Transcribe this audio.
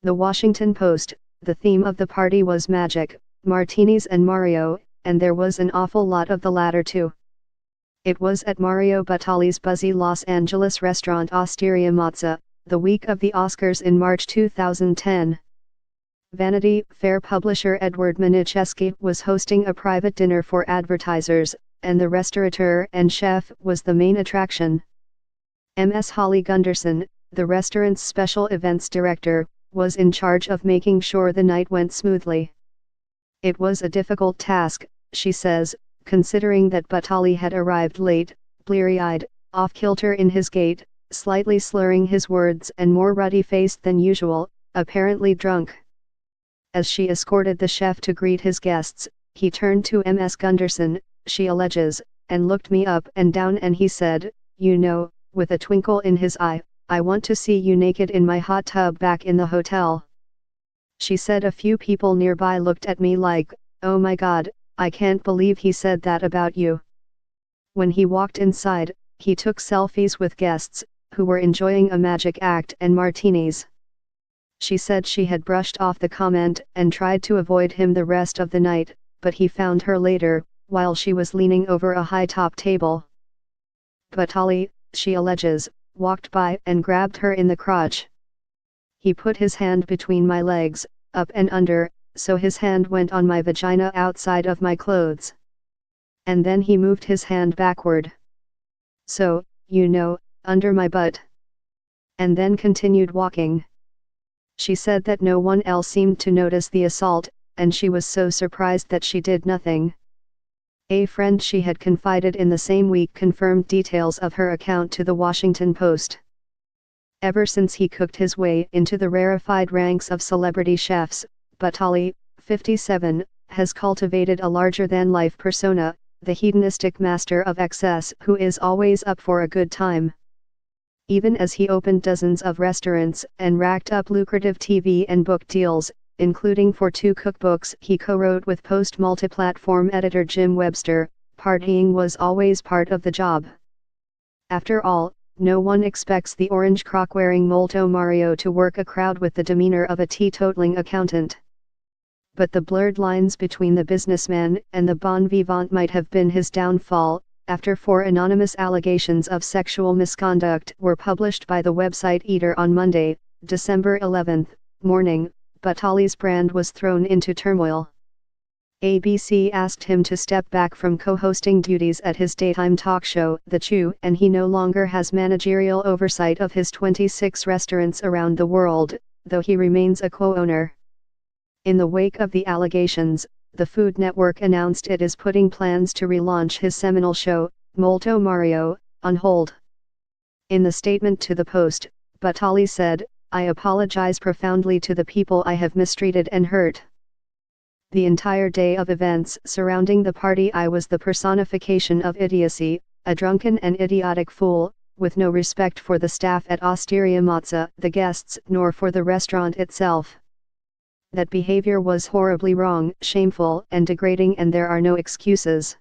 The Washington Post, the theme of the party was magic, martinis and Mario, and there was an awful lot of the latter too. It was at Mario Batali's buzzy Los Angeles restaurant Osteria Mozza, the week of the Oscars in March 2010. Vanity Fair publisher Edward Manicheski was hosting a private dinner for advertisers, and the restaurateur and chef was the main attraction. Ms. Holly Gunderson, the restaurant's special events director, was in charge of making sure the night went smoothly. It was a difficult task, she says, considering that Batali had arrived late, bleary-eyed, off-kilter in his gait, slightly slurring his words and more ruddy-faced than usual, apparently drunk. As she escorted the chef to greet his guests, he turned to Ms. Gunderson, she alleges, and looked me up and down and he said, "You know," with a twinkle in his eye, "I want to see you naked in my hot tub back in the hotel." She said a few people nearby looked at me like, "Oh my God, I can't believe he said that about you." When he walked inside, he took selfies with guests, who were enjoying a magic act and martinis. She said she had brushed off the comment and tried to avoid him the rest of the night, but he found her later, while she was leaning over a high-top table. Batali, she alleges, walked by and grabbed her in the crotch. He put his hand between my legs, up and under, so his hand went on my vagina outside of my clothes. And then he moved his hand backward. So, you know, under my butt. And then continued walking. She said that no one else seemed to notice the assault, and she was so surprised that she did nothing. A friend she had confided in the same week confirmed details of her account to the Washington Post. Ever since he cooked his way into the rarefied ranks of celebrity chefs, Batali, 57, has cultivated a larger-than-life persona, the hedonistic master of excess who is always up for a good time. Even as he opened dozens of restaurants and racked up lucrative TV and book deals, including for 2 cookbooks he co-wrote with Post multi-platform editor Jim Webster, partying was always part of the job. After all, no one expects the orange crock-wearing Molto Mario to work a crowd with the demeanor of a teetotaling accountant. But the blurred lines between the businessman and the bon vivant might have been his downfall, after 4 anonymous allegations of sexual misconduct were published by the website Eater on Monday, December 11, morning. Batali's brand was thrown into turmoil. ABC asked him to step back from co-hosting duties at his daytime talk show, The Chew, and he no longer has managerial oversight of his 26 restaurants around the world, though he remains a co-owner. In the wake of the allegations, the Food Network announced it is putting plans to relaunch his seminal show, Molto Mario, on hold. In the statement to the Post, Batali said, "I apologize profoundly to the people I have mistreated and hurt. The entire day of events surrounding the party I was the personification of idiocy, a drunken and idiotic fool, with no respect for the staff at Osteria Mozza, the guests, nor for the restaurant itself. That behavior was horribly wrong, shameful and degrading, and there are no excuses."